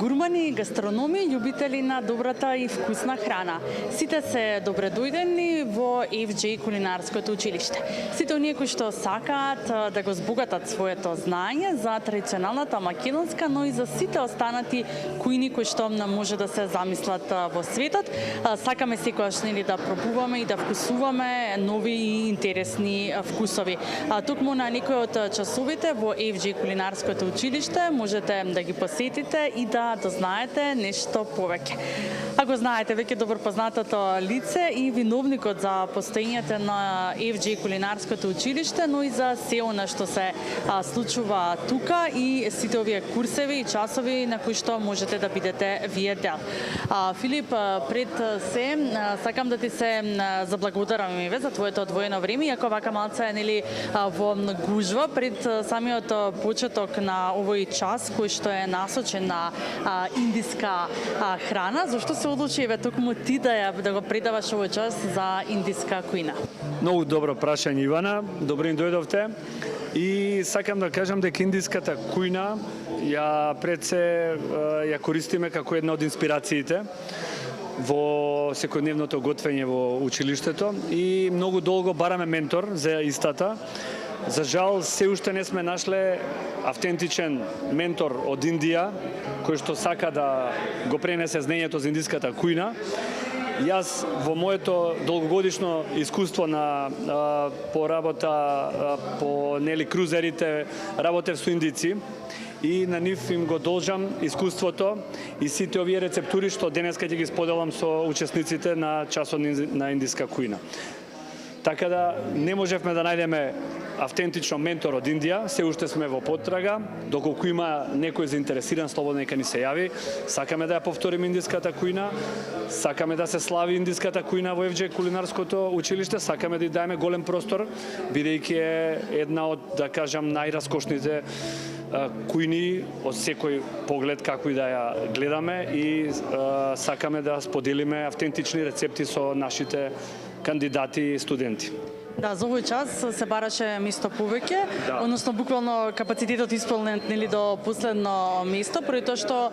Гурмани, гастрономи, љубители на добрата и вкусна храна. Сите се добре дојдени во FJ кулинарското училиште. Сите оние кои што сакаат да го збогатат своето знаење за традиционалната македонска, но и за сите останати кујни кои што може да се замислат во светот. Сакаме секогаш да пробуваме и да вкусуваме нови и интересни вкусови. Токму на некои од часовите во FJ кулинарското училиште можете да ги посетите и да дознаете нешто повеќе. Ако знаете веќе добро познатото лице и виновникот за постоењето на FJ кулинарското училиште, но и за се она што се случува тука и сите овие курсеви и часови на кои што можете да бидете вие дел. Филип, пред се сакам да ти се заблагодарам еве за твоето одвоено време, иако вака малце нели во гужва пред самиот почеток на овој час кој што е насочен на индиска храна. Зошто се одлучи еве токму ти да го предаваш овој час за индиска кујна? Многу добро прашање, Ивана. Добро им дојдовте. И сакам да кажам дека индиската кујна ја пред се ја користиме како една од инспирациите во секојдневното готвење во училиштето и многу долго бараме ментор за истата. За жал, се уште не сме нашле автентичен ментор од Индија, кој што сака да го пренесе знаењето за индиската кујна. Јас во моето долгогодишно искуство по работа по крузерите, работев со индици и на нив им го должам искуството и сите овие рецептури што денеска ќе ги споделам со учесниците на часот на индиска кујна. Така да не можевме да најдеме автентично ментор од Индија, се уште сме во потрага, доколку има некој заинтересиран, слободно нека ни се јави. Сакаме да ја повториме индиската кујна, сакаме да се слави индиската кујна во FJ кулинарското училиште, сакаме да ја даеме голем простор, бидејќи е една од, да кажам, најраскошните кујни од секој поглед како и да ја гледаме и сакаме да споделиме автентични рецепти со нашите кандидати и студенти. Да, за овој час се бараше место повеќе, односно буквално капацитетот исполнен до последно место, поради тоа што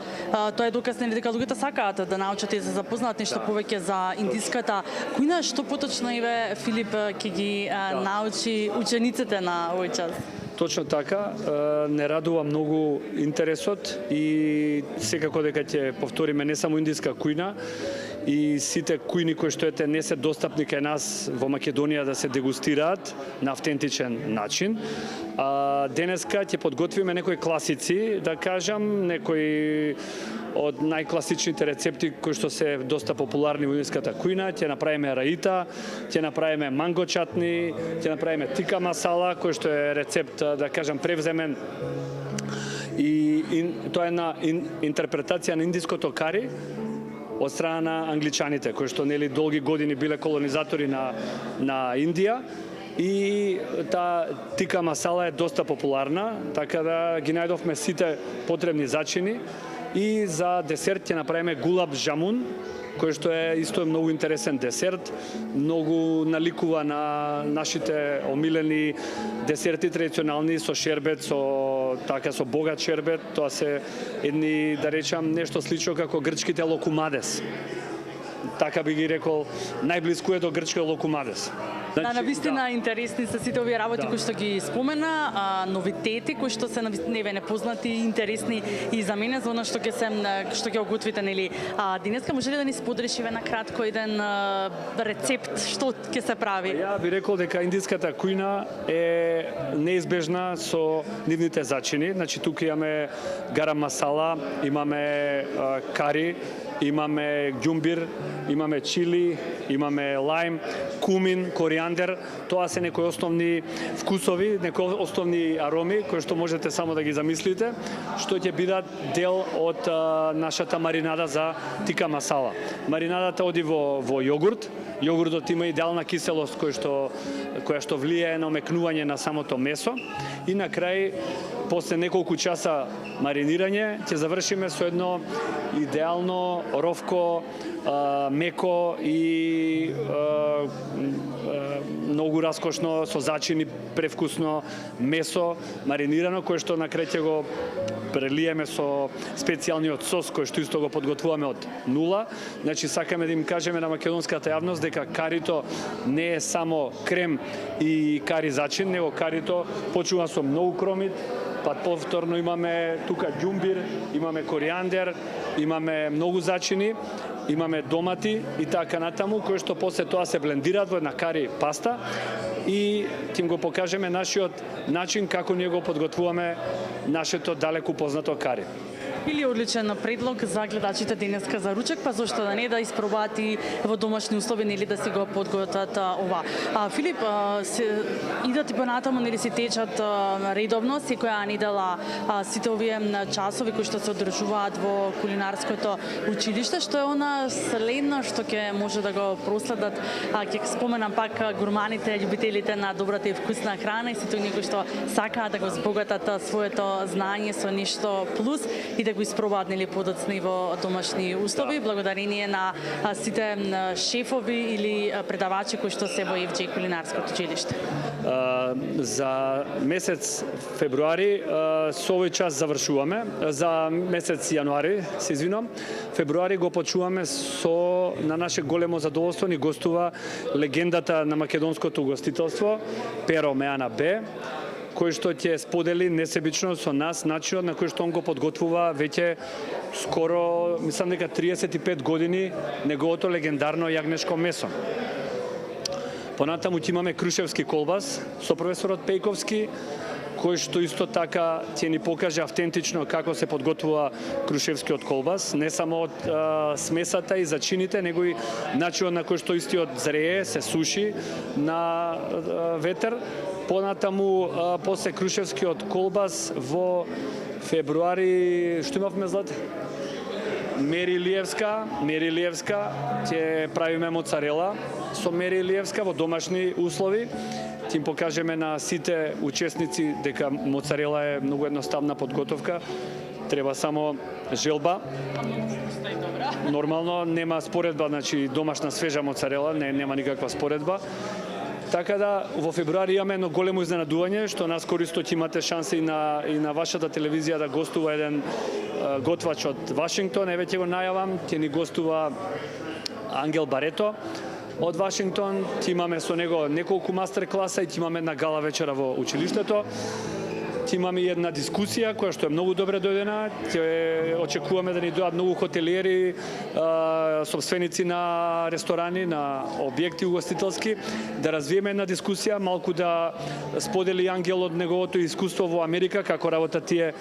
тоа е доказ дека луѓето сакаат да научат и да се запознаат нешто повеќе за индиската кујна. Што поточно еве Филип ќе ги научи учениците на овој час? Точно така, не радува многу интересот и секако дека ќе повториме не само индиска кујна, и сите кујни кои што не се достапни кај нас во Македонија да се дегустираат на автентичен начин. Денеска ќе подготвиме некои класици, да кажам, некои од најкласичните рецепти кои што се доста популарни во индиската кујна. Ќе направиме раита, ќе направиме манго чатни, ќе направиме тика масала, кој што е рецепт, да кажам, превземен и тоа е една интерпретација на индиското кари од страна на англичаните, кои што долги години биле колонизатори на Индија. И таа тика масала е доста популарна, така да ги најдовме сите потребни зачини. И за десерт ќе направиме гулаб жамун, кој што е исто многу интересен десерт, многу наликува на нашите омилени десерти традиционални со шербет, со богат шербет. Тоа се едни, да речам, нешто слично како грчките локумадес. Така би ги рекол, најблиску е до грчкиот локумадес. Да, навистина интересни се сите овие работи кои што ги спомена, новитети кои што се непознати, интересни и за мене за она што ќе готвите денеска. Може ли да ни споделиш на кратко еден рецепт што ќе се прави? Ја би рекол дека индиската кујна е неизбежна со нивните зачини. Значи тука имаме гарам масала, имаме кари, имаме ѓумбир, имаме чили, имаме лајм, кумин, кориандер. Тоа се некои основни вкусови, некои основни ароми кои што можете само да ги замислите, што ќе бидат дел од нашата маринада за тика масала. Маринадата оди во јогурт. Јогуртот има идеална киселост која што влијае на омекнување на самото месо и на крај после неколку часа маринирање ќе завршиме со едно идеално ровко, меко и многу раскошно со зачини, превкусно месо маринирано, кое што на крај ќе го прелиеме со специјалниот сос кој што исто го подготвуваме од нула. Значи сакаме да им кажеме на македонската јавност дека карито не е само крем и кари зачин, него карито почува со многу кромит, па повторно имаме тука ѓумбир, имаме коријандер, имаме многу зачини, имаме домати и така натаму, кои што после тоа се блендираат во една кари паста и ќе го покажеме нашиот начин како ние го подготвуваме нашето далеку познато кари. Или одличен предлог за гледачите денеска за ручек, па зошто да не да испробаат и во домашни услови, нели да си го подготват ова. Филип, идат и понатаму, нели се течат редовно секоја недела сите овие часови кои што се одржуваат во кулинарското училиште, што е она следно што ќе може да го проследат, ќе споменам пак гурманите, љубителите на добрата и вкусна храна и сите оние кои што сакаат да го збогатат своето знаење со нешто плюс и да го испробаат нели подоцни во домашни услови, благодарение на сите шефови или предавачи кои што се во FJ кулинарското училиште. За месец февруари со овој час завршуваме, за месец јануари, се извинувам, февруари го почуваме со на наше големо задоволство ни гостува легендата на македонското угостителство Перо Меана Б, кој што ќе сподели несебично со нас начинот на кој што он го подготвува веќе скоро, мислам дека 35 години, неговото легендарно јагнешко месо. Понатаму ќе имаме крушевски колбас со професорот Пејковски, кој што исто така ќе ни покаже автентично како се подготвува крушевскиот колбас, не само од смесата и зачините, него и начинот на кој што истиот зрее, се суши на ветер. Понатаму, после крушевскиот колбас во февруари, што имавме злат? Мери Илиевска, ќе правиме моцарела со Мери Илиевска во домашни услови. Ќе им покажеме на сите учесници дека моцарела е многу едноставна подготовка. Треба само желба. Нормално нема споредба, значи домашна свежа моцарела, нема никаква споредба. Така да, во февруари имаме едно големо изненадување, што наскоро исто ќе имате шанса и на вашата телевизија да гостува еден готвач од Вашингтон, веќе го најавам, ќе ни гостува Ангел Барето од Вашингтон, ќе имаме со него неколку мастер класа и ќе имаме една гала вечера во училиштето. Ќе имаме и една дискусија која што е многу добре дојдена. Ќе очекуваме да ни дојдат многу хотелиери, собственици на ресторани, на објекти угостителски, да развиеме една дискусија, малку да сподели Ангел од неговото искуство во Америка, како работат тие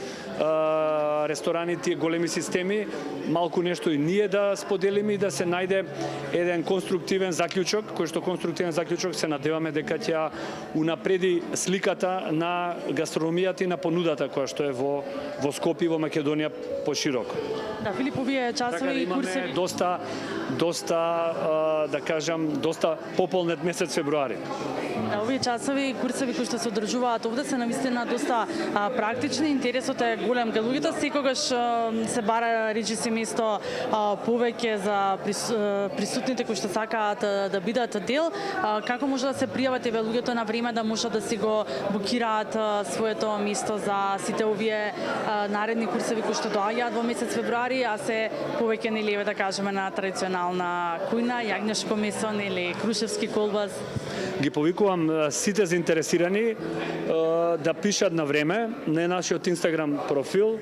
ресторани, тие големи системи, малку нешто и ние да споделиме и да се најде еден конструктивен заклучок, кој што конструктивен заклучок се надеваме дека ќе унапреди сликата на гастрономијата и на понудата која што е во Скопје и во Македонија пошироко. Да, Филип, овие часови и курсеви да кажам, доста пополнет месец февруари. Да, овие часови и курсеви кои што се одржуваат овде се навистина доста практични, интересот е голем кај луѓето, секогаш се бара речиси место повеќе за присутните кои што сакаат да бидат дел. Како може да се пријават еве луѓето на време да можат да си го букираат своето место за сите овие наредни курсеви кои што доаѓаат во месец февруари, а се повеќе нели да кажеме на традиционална кујна, јагнешко месо или крушевски колбас? Ги повикувам сите заинтересирани да пишат на време на нашиот Инстаграм профил.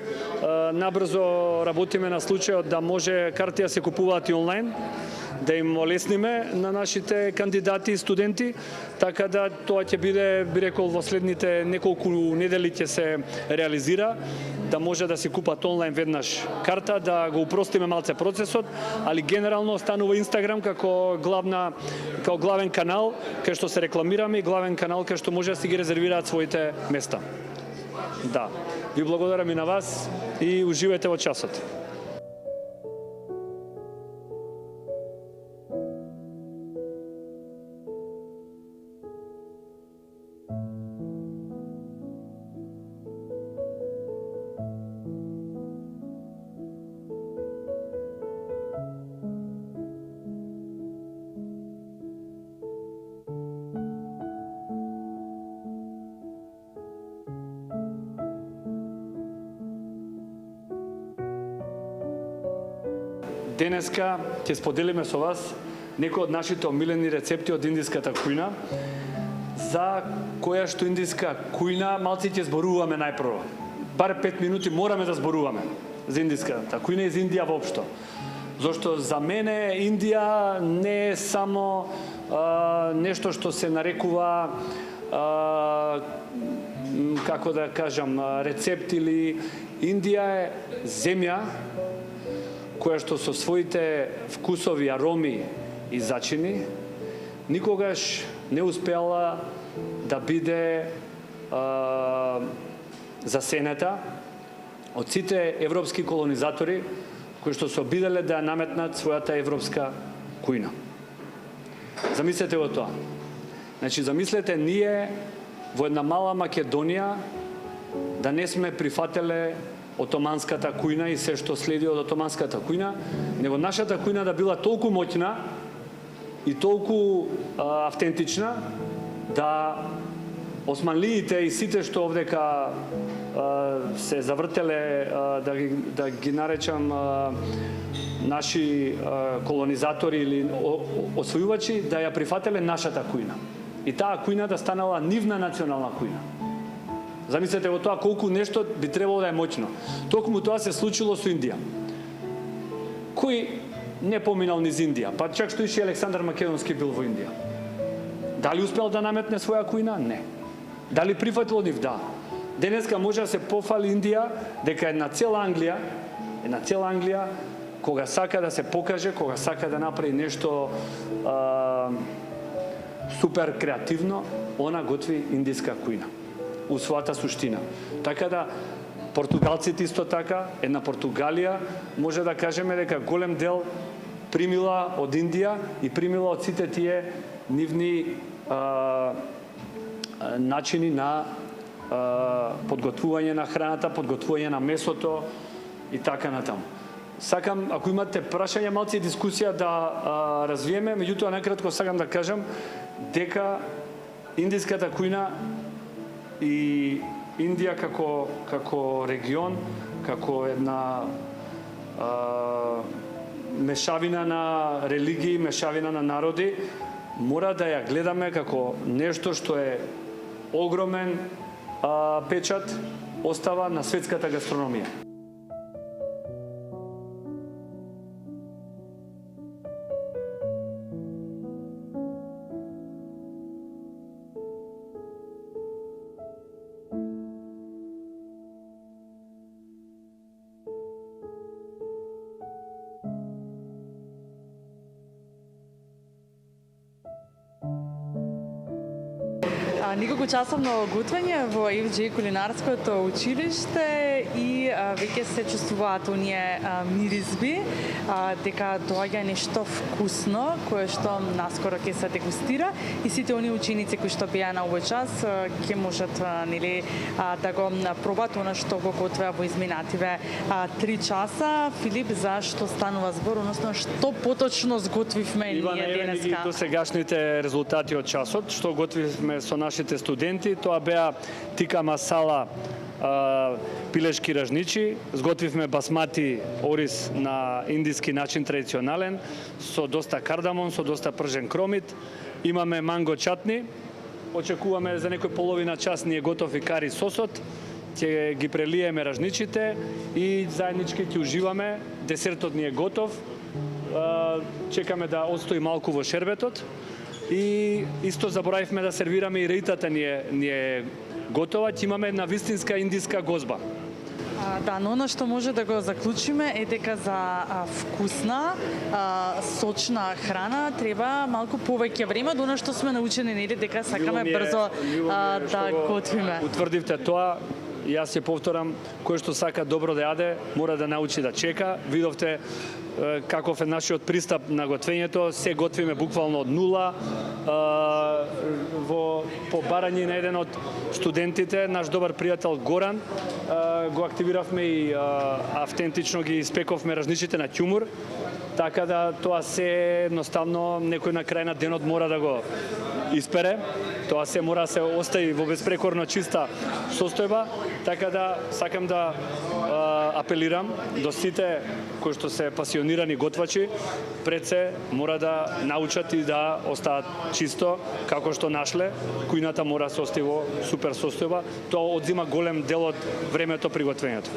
Набрзо работиме на случајот да може карти да се купуваат и онлайн, да им олесниме на нашите кандидати и студенти, така да тоа ќе биде, би рекол, во следните неколку недели ќе се реализира, да може да си купат онлайн веднаш карта, да го упростиме малце процесот, али генерално останува Инстаграм како главен канал кај што се рекламираме и главен канал кај што може да си ги резервираат своите места. Да, ви благодарам и на вас и уживајте во часот. денеска ќе споделиме со вас некои од нашите омилени рецепти од индиската кујна, за која што индиска кујна малци ќе зборуваме најпрво. Бар 5 минути мораме да зборуваме за индиската кујна и за Индија воопшто. Зошто за мене Индија не е само нешто што се нарекува како да кажам рецепт, или Индија е земја која што со своите вкусови, ароми и зачини никогаш не успела да биде засенета од сите европски колонизатори кои што се обиделе да ја наметнат својата европска кујна. Замислете го тоа. Значи, замислете ние во една мала Македонија да не сме прифателе отоманската кујна и се што следи од отоманската кујна, него нашата кујна да била толку моќна и толку автентична да османлиите и сите што овдека се завртеле, да ги наречам наши колонизатори или освојувачи, да ја прифателе нашата кујна. И таа кујна да станала нивна национална кујна. Замислете во тоа колку нешто би требало да е моќно. Токму тоа се случило со Индија. Кој не поминал низ Индија? Па чак што иши Александар Македонски бил во Индија. Дали успел да наметне своја кујна? Не. Дали прифатил нив? Да. Денеска може да се пофали Индија дека една цела Англија, кога сака да се покаже, кога сака да направи нешто супер креативно, она готви индиска кујна у својата суштина. Така да португалците исто така, една Португалија, може да кажеме дека голем дел примила од Индија и примила од сите тие нивни начини на подготвување на храната, подготвување на месото и така натаму. Сакам, ако имате прашања, малци дискусија да развиеме, меѓутоа накратко сакам да кажам дека индиската кујна и Индија како регион, како една мешавина на религии, мешавина на народи, мора да ја гледаме како нешто што е огромен печат остава на светската гастрономија. Неколку часовно готвење во FJ кулинарското училиште и веќе се чувствуваат оние миризби дека доаѓа нешто вкусно кое што наскоро ќе се дегустира и сите оние ученици кои што беа на овој час ќе можат нели да го пробат она што го готвеа во изминативе 3 часа. Филип, за што станува збор, односно што поточно сготвивме ние денеска? Ивана, досегашните резултати од часот, што готвивме со нашите студенти, тоа беа тика масала, пилешки ражничи, сготвивме басмати ориз на индиски начин традиционален, со доста кардамон, со доста пржен кромит, имаме манго чатни, очекуваме за некој половина час ни е готов и кари сосот, ќе ги прелиеме ражничите и заеднички ќе уживаме, десертот ни е готов, чекаме да отстои малку во шербетот. И исто заборавивме да сервираме и реитата ни е готова, ќе имаме една вистинска индиска гозба. Да, но она што може да го заклучиме е дека за вкусна, сочна храна треба малку повеќе време од она што сме научени, нели дека сакаме брзо да готвиме. Утврдивте тоа. Јас се повторам, кој што сака добро да јаде, мора да научи да чека. Видовте каков е нашиот пристап на готвењето, се готвиме буквално од нула. По барање на еден од студентите, наш добар пријател Горан, го активиравме и автентично ги испековме ражничите на ќумур, така да тоа се едноставно некој на крај на денот мора да го испере. Тоа се мора да се остави во безпрекорно чиста состојба, така да сакам да апелирам до сите кои што се пасионирани готвачи, пред се мора да научат и да остават чисто како што нашле. Кујната мора се остави во супер состојба. Тоа одзима голем дел од времето при готвењето.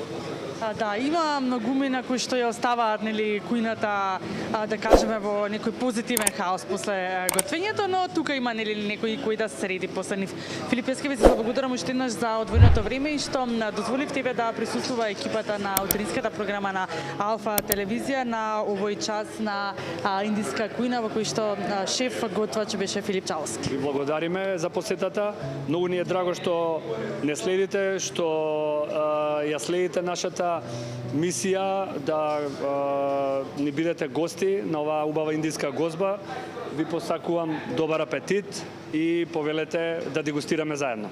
Да, има многумина кои што ја оставаат нели кујната, да кажеме, во некој позитивен хаос после готвењето, но тука има нели некој кој да се среди после нив. Филип, јас ќе ви се благодарам уште еднаш за одвоеното време и што дозволив тебе да присуствува екипата на утринската програма на Алфа телевизија на овој час на индиска кујна во кој што шеф готвач беше Филип Чаловски. Ви благодариме за посетата. Многу ни е драго што не следите, што ја следите нашата мисија да ни бидете гости на оваа убава индиска гозба. Ви посакувам добар апетит и повелете да дегустираме заедно.